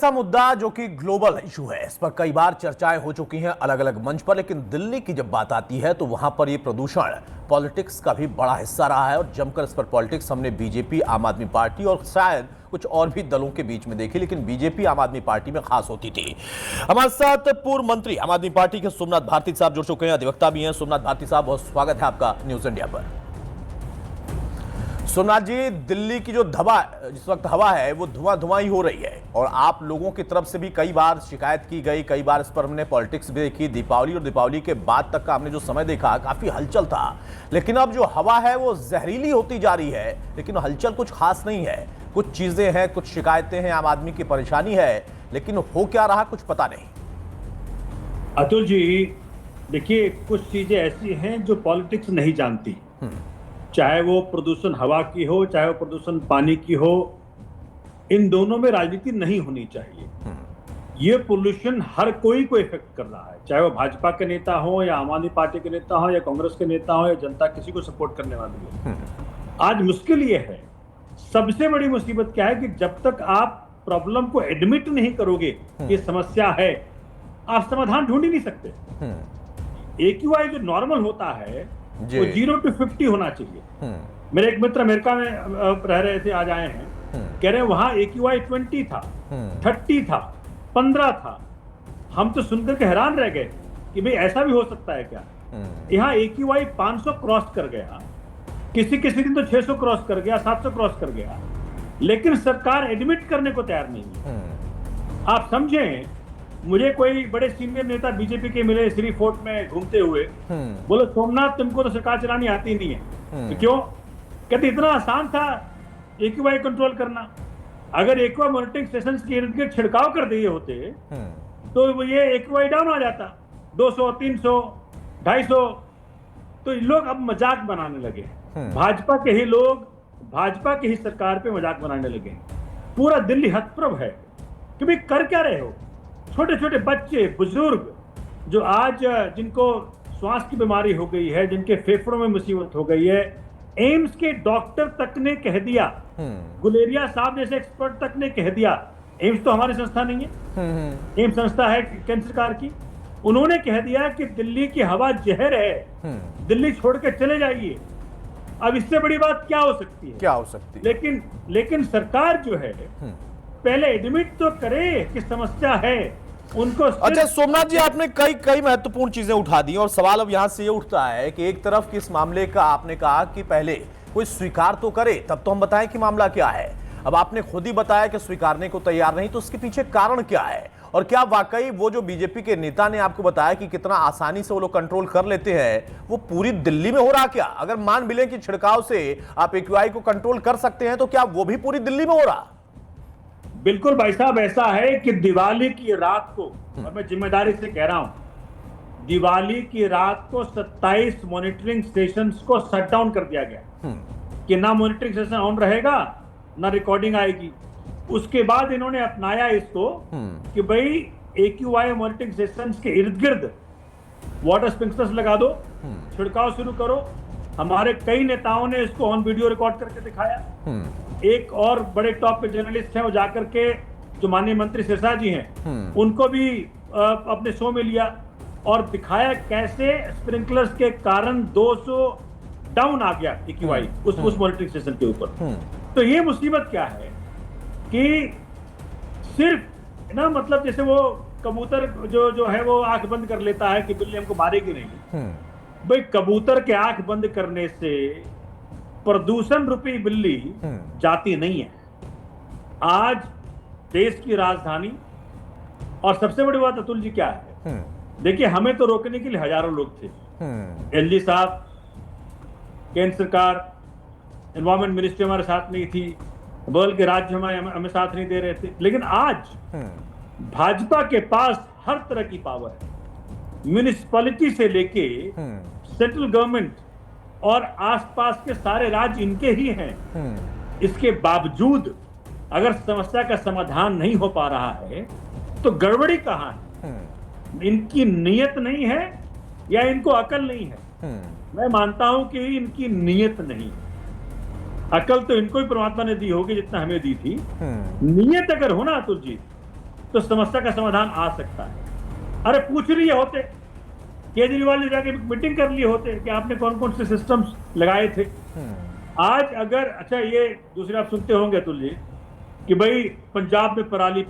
ऐसा मुद्दा जो कि ग्लोबल इशू है, इस पर कई बार चर्चाएं हो चुकी हैं अलग अलग मंच पर, लेकिन दिल्ली की जब बात आती है तो वहां पर ये प्रदूषण पॉलिटिक्स का भी बड़ा हिस्सा रहा है और जमकर इस पर पॉलिटिक्स हमने बीजेपी, आम आदमी पार्टी और शायद कुछ और भी दलों के बीच में देखी, लेकिन बीजेपी आम आदमी पार्टी में खास होती थी। हमारे साथ पूर्व मंत्री आम आदमी पार्टी के सोमनाथ भारती साहब जुड़ चुके हैं, अधिवक्ता भी हैं। सोमनाथ भारती साहब, बहुत स्वागत है आपका न्यूज इंडिया पर। सोमनाथ जी, दिल्ली की जो जिस वक्त हवा है वो धुआं ही हो रही है और आप लोगों की तरफ से भी कई बार शिकायत की गई, कई बार इस पर हमने पॉलिटिक्स भी देखी। दीपावली और दीपावली के बाद तक का हमने जो समय देखा काफी हलचल था, लेकिन अब जो हवा है वो जहरीली होती जा रही है, लेकिन हलचल कुछ खास नहीं है। कुछ चीजें हैं, कुछ शिकायतें हैं, आम आदमी की परेशानी है, लेकिन हो क्या रहा कुछ पता नहीं। अतुल जी, देखिए, कुछ चीजें ऐसी हैं जो पॉलिटिक्स नहीं जानती, चाहे वो प्रदूषण हवा की हो, चाहे वो प्रदूषण पानी की हो। इन दोनों में राजनीति नहीं होनी चाहिए। ये पोल्यूशन हर कोई को इफेक्ट कर रहा है, चाहे वो भाजपा के नेता हो या आम आदमी पार्टी के नेता हो या कांग्रेस के नेता हो या जनता किसी को सपोर्ट करने वाली हो। आज मुश्किल ये है, सबसे बड़ी मुसीबत क्या है कि जब तक आप प्रॉब्लम को एडमिट नहीं करोगे ये समस्या है, आप समाधान ढूंढ ही नहीं सकते। AQI जो नॉर्मल होता है वो 0 to 50 होना चाहिए। मेरे एक मित्र अमेरिका में रह रहे थे, आज आए हैं, कह रहे हैं वहां AQI 20 था, 30 था, 15 था। हम तो सुनकर के हैरान रह गए कि भाई ऐसा भी हो सकता है क्या। यहाँ AQI 500 क्रॉस कर गया, किसी दिन तो 600 क्रॉस कर गया, 700 क्रॉस कर गया, लेकिन सरकार एडमिट करने को तैयार नहीं है। आप समझें, मुझे कोई बड़े सीनियर नेता बीजेपी के मिले श्री फोर्ट में घूमते हुए, बोले सोमनाथ तुमको तो सरकार चलानी आती नहीं है। तो क्यों? कहते इतना आसान था AQI कंट्रोल करना। अगर AQI मॉनिटरिंग स्टेशन के इर्द गिर्द छिड़काव कर दिए होते तो ये AQI डाउन आ जाता, 200, 300, 250। तो लोग अब मजाक बनाने लगे, भाजपा के ही लोग भाजपा की ही सरकार पे मजाक बनाने लगे। पूरा दिल्ली हतप्रभ है कि भाई कर क्या रहे हो। छोटे छोटे बच्चे, बुजुर्ग जो आज जिनको श्वास की बीमारी हो गई है, जिनके फेफड़ों में मुसीबत हो गई है, एम्स के डॉक्टर तक ने कह दिया, गुलेरिया साहब जैसे एक्सपर्ट तक ने कह दिया, एम्स तो हमारी संस्था नहीं है, एम्स संस्था है केंद्र सरकार की, उन्होंने कह दिया कि दिल्ली की हवा जहर है, दिल्ली छोड़ के चले जाइए। अब इससे बड़ी बात क्या हो सकती है? क्या हो सकती है? लेकिन सरकार जो है पहले एडमिट तो करे कि समस्या है उनको। अच्छा सोमनाथ जी, आपने कई महत्वपूर्ण चीजें उठा दी और सवाल अब यहां से ये उठता है कि एक तरफ किस मामले का आपने कहा कि पहले कोई स्वीकार तो करे तब तो हम बताएं कि मामला क्या है। अब आपने खुद ही बताया कि स्वीकारने को तैयार नहीं, तो उसके पीछे कारण क्या है? और क्या वाकई वो जो बीजेपी के नेता ने आपको बताया कि कितना आसानी से वो लोग कंट्रोल कर लेते हैं, वो पूरी दिल्ली में हो रहा क्या? अगर मान भी लें कि छिड़काव से आप AQI को कंट्रोल कर सकते हैं, तो क्या वो भी पूरी दिल्ली में हो रहा? बिल्कुल भाई साहब, ऐसा है कि दिवाली की रात को, और मैं जिम्मेदारी से कह रहा हूं, दिवाली की रात को 27 मॉनिटरिंग स्टेशंस को शट डाउन कर दिया गया कि ना मॉनिटरिंग स्टेशन ऑन रहेगा, ना रिकॉर्डिंग आएगी। उसके बाद इन्होंने अपनाया इसको कि भाई AQI मॉनिटरिंग स्टेशंस के इर्द गिर्द वाटर स्प्रिंकलर्स लगा दो, छिड़काव शुरू करो। हमारे कई नेताओं ने इसको ऑन वीडियो रिकॉर्ड करके दिखाया। एक और बड़े टॉप पे जर्नलिस्ट हैं, वो जाकर के, जो माननीय मंत्री सिरसा जी हैं, उनको भी अपने शो में लिया और दिखाया कैसे स्प्रिंकलर्स के कारण 200 डाउन आ गया AQI उस मॉनिटरिंग स्टेशन के ऊपर। तो ये मुसीबत क्या है कि सिर्फ ना, मतलब जैसे वो कबूतर जो है वो आंख बंद कर लेता है कि बिल्ली हमको मारेगी नहीं। भाई कबूतर के आंख बंद करने से प्रदूषण रूपी बिल्ली जाती नहीं है। आज देश की राजधानी, और सबसे बड़ी बात अतुल जी क्या है, देखिए हमें तो रोकने के लिए हजारों लोग थे। LG साहब, केंद्र सरकार, एनवायरमेंट मिनिस्ट्री हमारे साथ नहीं थी, बगल के राज्य हमें साथ नहीं दे रहे थे, लेकिन आज भाजपा के पास हर तरह की पावर है, म्युनिसिपैलिटी से लेके सेंट्रल गवर्नमेंट, और आसपास के सारे राज्य इनके ही हैं। इसके बावजूद अगर समस्या का समाधान नहीं हो पा रहा है तो गड़बड़ी कहां है? इनकी नीयत नहीं है या इनको अकल नहीं है? मैं मानता हूं कि इनकी नीयत नहीं है। अकल तो इनको ही परमात्मा ने दी होगी जितना हमें दी थी। नीयत अगर हो ना अतुल जी, तो समस्या का समाधान आ सकता है। अरे पूछ लिए होते, केजरीवाल ने जाके मीटिंग कर लिए होते कि आपने कौन कौन से सिस्टम्स लगाए थे। आज अगर अच्छा ये दूसरे आप सुनते होंगे अतुल जी कि भाई पंजाब में पराली,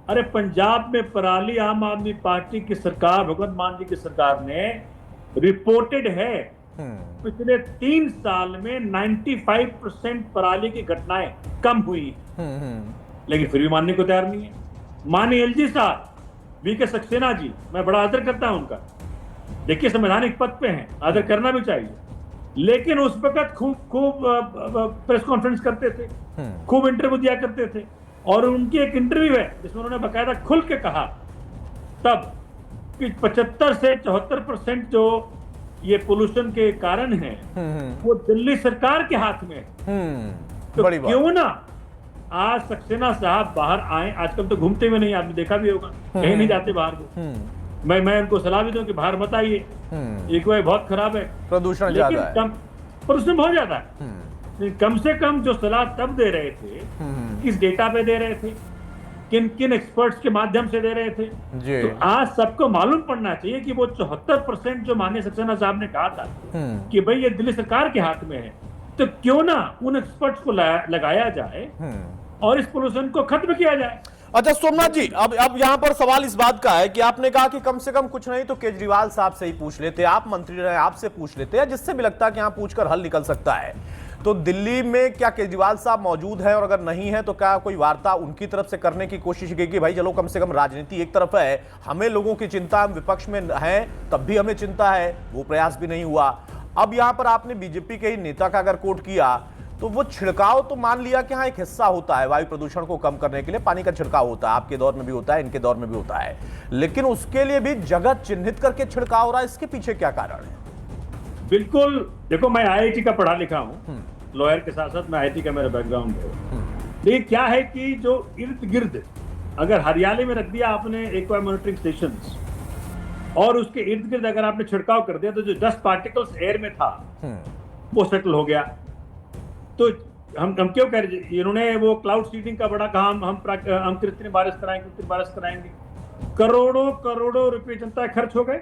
अरे पंजाब में पराली आम आदमी पार्टी की सरकार, भगवंत मान जी की सरकार ने रिपोर्टेड है पिछले 3 साल में 95% पराली की घटनाएं कम हुई, लेकिन फिर भी मानने को तैयार नहीं है। माननीय एलजी साहब, वीके सक्सेना जी, मैं बड़ा आदर करता हूं उनका, देखिए संवैधानिक पद पे हैं, आदर करना भी चाहिए, लेकिन उस वक्त खूब प्रेस कॉन्फ्रेंस करते थे, खूब इंटरव्यू दिया करते थे, और उनकी एक इंटरव्यू है जिसमें उन्होंने बकायदा खुल के कहा तब कि 75 से 74% जो ये पोल्यूशन के कारण है वो दिल्ली सरकार के हाथ में है। तो क्यों ना आज सक्सेना साहब बाहर आए, आजकल तो घूमते हुए नहीं, आपने देखा भी होगा, कहीं नहीं जाते बाहर को। मैं उनको सलाह भी दूं कि बाहर मत आइए, एक वह बहुत खराब है, प्रदूषण ज्यादा है, प्रदूषण बहुत ज्यादा है। लेकिन कम से कम जो सलाह तब दे रहे थे, किस डेटा पे दे रहे थे, किन किन एक्सपर्ट्स के माध्यम से दे रहे थे, तो आज सबको मालूम पड़ना चाहिए कि वो 74% जो माननीय सक्सेना साहब ने कहा था कि भाई ये दिल्ली सरकार के हाथ में है, तो क्यों ना उन एक्सपर्ट्स को लगाया जाए और इस पोल्यूशन को खत्म किया जाए। अच्छा सोमनाथ जी, अब यहाँ पर सवाल इस बात का है कि आपने कहा कि कम से कम कुछ नहीं तो केजरीवाल साहब से ही पूछ लेते, आप मंत्री रहे, आपसे पूछ लेते, या जिससे भी लगता है कि यहाँ पूछकर हल निकल सकता है। तो दिल्ली में क्या केजरीवाल साहब मौजूद हैं, और अगर नहीं है तो क्या कोई वार्ता उनकी तरफ से करने की कोशिश की कि भाई चलो कम से कम राजनीति एक तरफ है, हमें लोगों की चिंता, हम विपक्ष में हैं तब भी हमें चिंता है, वो प्रयास भी नहीं हुआ। अब यहाँ पर आपने बीजेपी के ही नेता का अगर कोट किया तो वो छिड़काव तो मान लिया कि हाँ एक हिस्सा होता है, वायु प्रदूषण को कम करने के लिए पानी का छिड़काव होता है, आपके दौर में भी होता है, इनके दौर में भी होता है, लेकिन उसके लिए भी जगह चिन्हित करके छिड़काव हो रहा है, इसके पीछे क्या कारण है? बिल्कुल, देखो मैं आईआईटी का पढ़ा लिखा हूँ, लॉयर के साथ साथ मैं आईआईटी का मेरा बैकग्राउंड है। देखिए क्या है कि जो इर्द गिर्द अगर हरियाली में रख दिया आपने एक्वा मॉनिटरिंग स्टेशन और उसके इर्द गिर्द अगर आपने छिड़काव कर दिया तो जो डस्ट पार्टिकल्स एयर में था वो सेटल हो गया। तो हम क्यों कह रहे, इन्होंने वो क्लाउड सीडिंग का बड़ा कहा, हम कृत्रिम बारिश कराएंगे, करोड़ों करोड़ों रुपए जनता खर्च हो गए,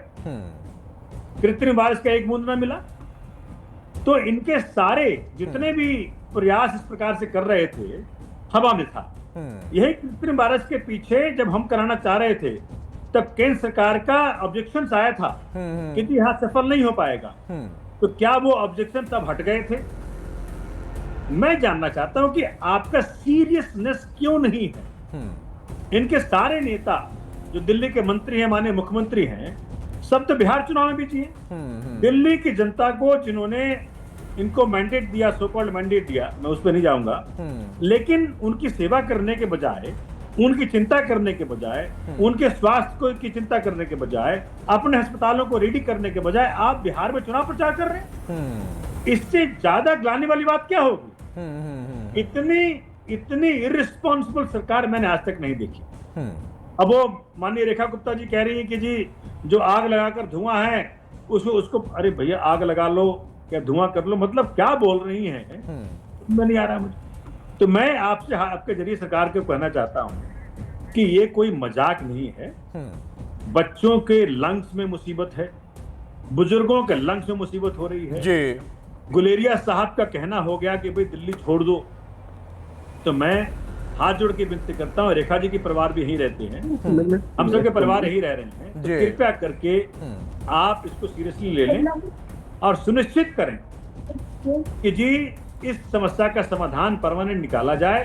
कृत्रिम बारिश का एक बूंद ना मिला। तो इनके सारे जितने भी प्रयास इस प्रकार से कर रहे थे हवा में था। यही कृत्रिम बारिश के पीछे जब हम कराना चाह रहे थे तब केंद्र सरकार का ऑब्जेक्शन आया था कि यहाँ सफल नहीं हो पाएगा। तो क्या वो ऑब्जेक्शन तब हट गए थे? मैं जानना चाहता हूं कि आपका सीरियसनेस क्यों नहीं है। इनके सारे नेता जो दिल्ली के मंत्री हैं, माननीय मुख्यमंत्री हैं, सब तो बिहार चुनाव में भी चाहिए। दिल्ली की जनता को जिन्होंने इनको मैंडेट दिया, सो कॉल्ड मैंडेट दिया, मैं उस पर नहीं जाऊंगा, लेकिन उनकी सेवा करने के बजाय, उनकी चिंता करने के बजाय, उनके स्वास्थ्य की चिंता करने के बजाय, अपने अस्पतालों को रेडी करने के बजाय आप बिहार में चुनाव प्रचार कर रहे हैं। इससे ज्यादा ग्लानि वाली बात क्या होगी? इतनी इर्रिस्पॉन्सिबल सरकार मैंने आज तक नहीं देखी। अब वो माननीय रेखा गुप्ता जी कह रही है कि जी जो आग लगाकर धुआं है उसको अरे भैया आग लगा लो या धुआं कर लो, मतलब क्या बोल रही हैं, मैं नहीं आ रहा मुझे। तो मैं आपसे आपके जरिए सरकार को कहना चाहता हूं कि ये कोई मजाक नहीं है। बच्चों के लंग्स में मुसीबत है, बुजुर्गों के लंग्स में मुसीबत हो रही है जी। गुलेरिया साहब का कहना हो गया कि भाई दिल्ली छोड़ दो, तो मैं हाथ जोड़ के विनती करता हूँ, रेखा जी के परिवार भी यहीं रहते हैं, हम सबके परिवार यहीं रह रहे हैं, तो कृपया करके आप इसको सीरियसली ले लें और सुनिश्चित करें कि जी इस समस्या का समाधान परमानेंट निकाला जाए।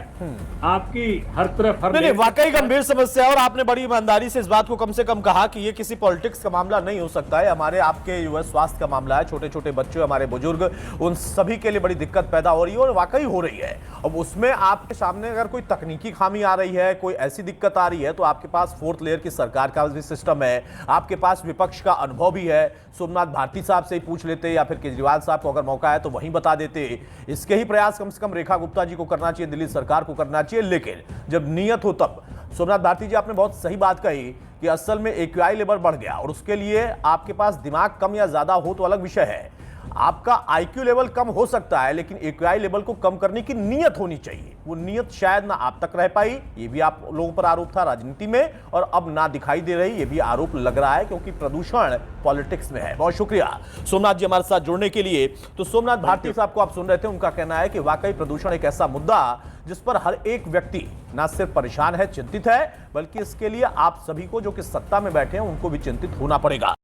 आपकी हर तरफ नहीं, वाकई गंभीर समस्या है, और आपने बड़ी ईमानदारी से इस बात को कम से कम कहा कि ये किसी पॉलिटिक्स का मामला नहीं हो सकता है, हमारे आपके युवा स्वास्थ्य का मामला है, छोटे छोटे बच्चे, हमारे बुजुर्ग, उन सभी के लिए बड़ी दिक्कत पैदा हो रही है, और वाकई हो रही है। अब उसमें आपके सामने अगर कोई तकनीकी खामी आ रही है, कोई ऐसी दिक्कत आ रही है, तो आपके पास 4th लेयर की सरकार का भी सिस्टम है, आपके पास विपक्ष का अनुभव भी है। सोमनाथ भारती साहब से ही पूछ लेते, या फिर केजरीवाल साहब को अगर मौका है तो वहीं बता देते। इसके ही प्रयास कम से कम रेखा गुप्ता जी को करना चाहिए, दिल्ली सरकार को करना चाहिए, लेकिन जब नियत हो तब। सोमनाथ भारती जी, आपने बहुत सही बात कही कि असल में एक्यूआई लेवल बढ़ गया, और उसके लिए आपके पास दिमाग कम या ज्यादा हो तो अलग विषय है, आपका आईक्यू लेवल कम हो सकता है, लेकिन एक्यूआई लेवल को कम करने की नीयत होनी चाहिए। वो नीयत शायद ना आप तक रह पाई, ये भी आप लोगों पर आरोप था राजनीति में, और अब ना दिखाई दे रही, ये भी आरोप लग रहा है, क्योंकि प्रदूषण पॉलिटिक्स में है। बहुत शुक्रिया सोमनाथ जी हमारे साथ जुड़ने के लिए। तो सोमनाथ भारती साहब को आप सुन रहे थे, उनका कहना है कि वाकई प्रदूषण एक ऐसा मुद्दा जिस पर हर एक व्यक्ति ना सिर्फ परेशान है, चिंतित है, बल्कि इसके लिए आप सभी को जो कि सत्ता में बैठे हैं उनको भी चिंतित होना पड़ेगा।